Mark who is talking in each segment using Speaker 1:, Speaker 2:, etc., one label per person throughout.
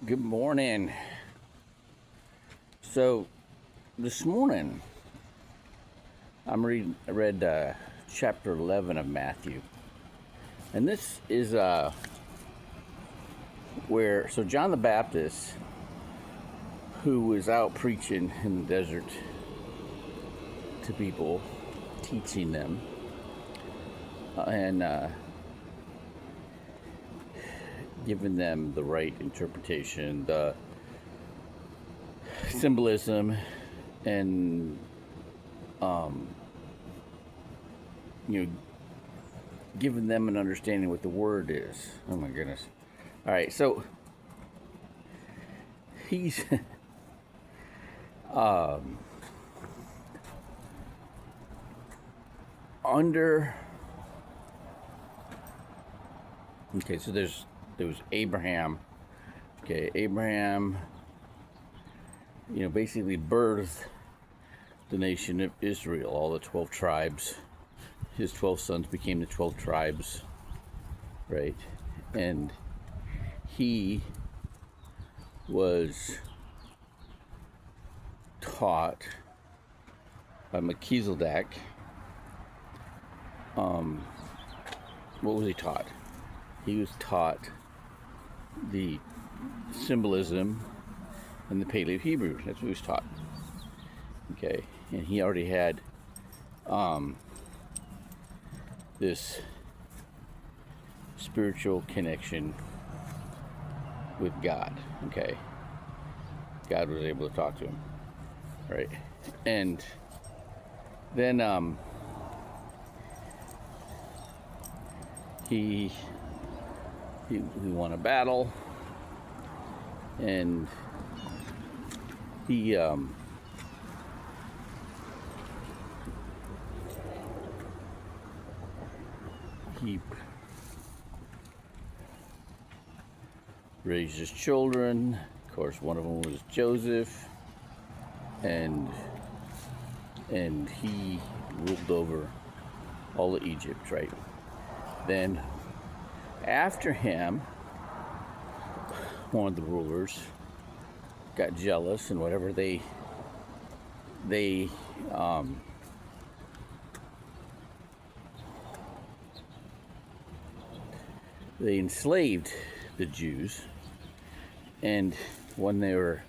Speaker 1: Good morning. So this morning I read chapter 11 of Matthew, and this is where John the Baptist, who was out preaching in the desert to people, teaching them, and giving them the right interpretation, the symbolism, and you know, giving them an understanding what the word is. Oh my goodness! All right, so he's under. Okay, so there was Abraham. Okay, Abraham, basically birthed the nation of Israel, all the 12 tribes. His 12 sons became the 12 tribes, right? And he was taught by Melchizedek. What was he taught? He was taught the symbolism and the Paleo Hebrew. That's what he was taught. Okay, and he already had this spiritual connection with God. Okay, God was able to talk to him, right? And then he won a battle, and he raised his children. Of course, one of them was Joseph, and he ruled over all of Egypt, right? Then after him, one of the rulers got jealous, and whatever they enslaved the Jews, and when they were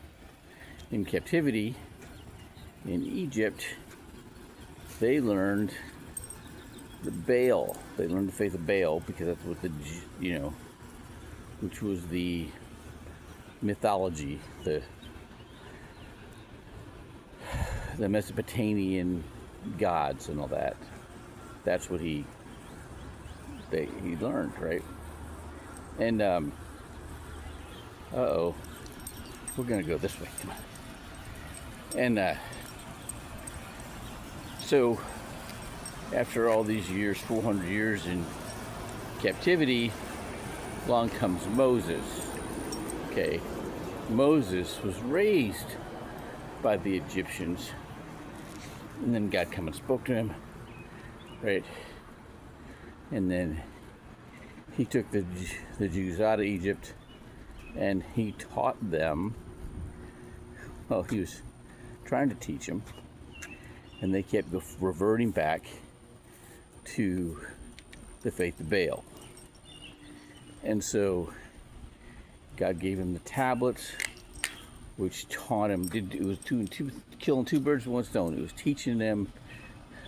Speaker 1: in captivity in Egypt, they learned the Baal. They learned the faith of Baal, because that's what which was the mythology, the Mesopotamian gods and all that. That's what he learned, right? And we're gonna go this way. Come on. And so after all these years, 400 years in captivity, along comes Moses. Okay, Moses was raised by the Egyptians, and then God come and spoke to him, right? And then he took the Jews out of Egypt, and he taught them. Well, he was trying to teach them, and they kept reverting back to the faith of Baal. And so God gave him the tablets, which taught him, it was killing two birds with one stone. It was teaching them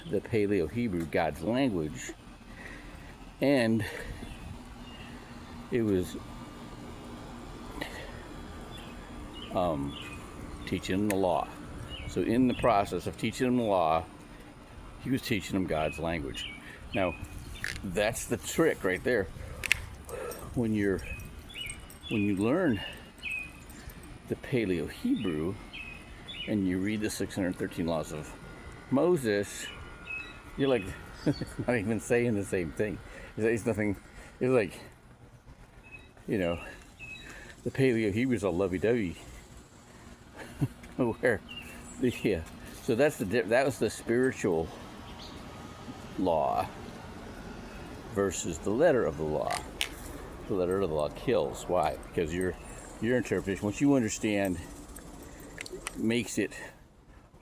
Speaker 1: the Paleo Hebrew, God's language, and it was teaching them the law. So in the process of teaching them the law, he was teaching them God's language. Now, that's the trick right there. When you learn the Paleo Hebrew and you read the 613 laws of Moses, you're like, it's not even saying the same thing. It's nothing. It's like, the Paleo Hebrew is all lovey-dovey. Where, so that was the spiritual law versus the letter of the law. The letter of the law kills. Why? Because you're your interpretation, what you understand, makes it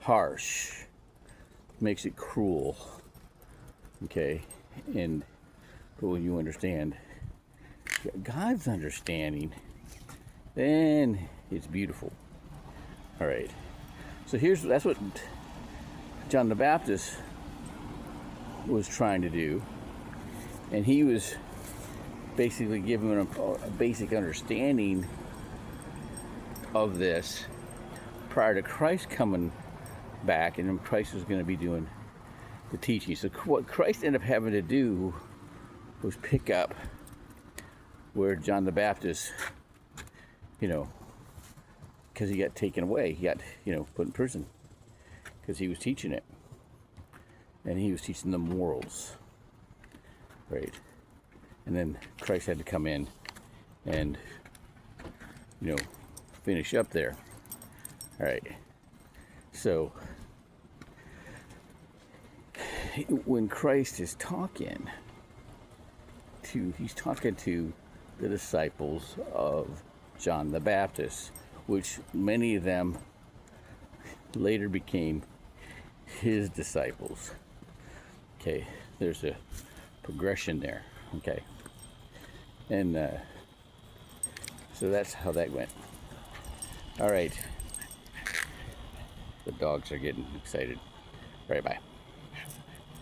Speaker 1: harsh, makes it cruel. Okay, but when you understand God's understanding, then it's beautiful. All right. So that's what John the Baptist was trying to do, and he was basically giving them a basic understanding of this prior to Christ coming back, and then Christ was going to be doing the teaching. So what Christ ended up having to do was pick up where John the Baptist, because he got taken away, he got, put in prison because he was teaching it, and he was teaching the morals, right? And then Christ had to come in and, finish up there. All right. So when Christ is talking he's talking to the disciples of John the Baptist, which many of them later became his disciples. Okay, there's a progression there. Okay, and so that's how that went. All right, the dogs are getting excited. All right, bye.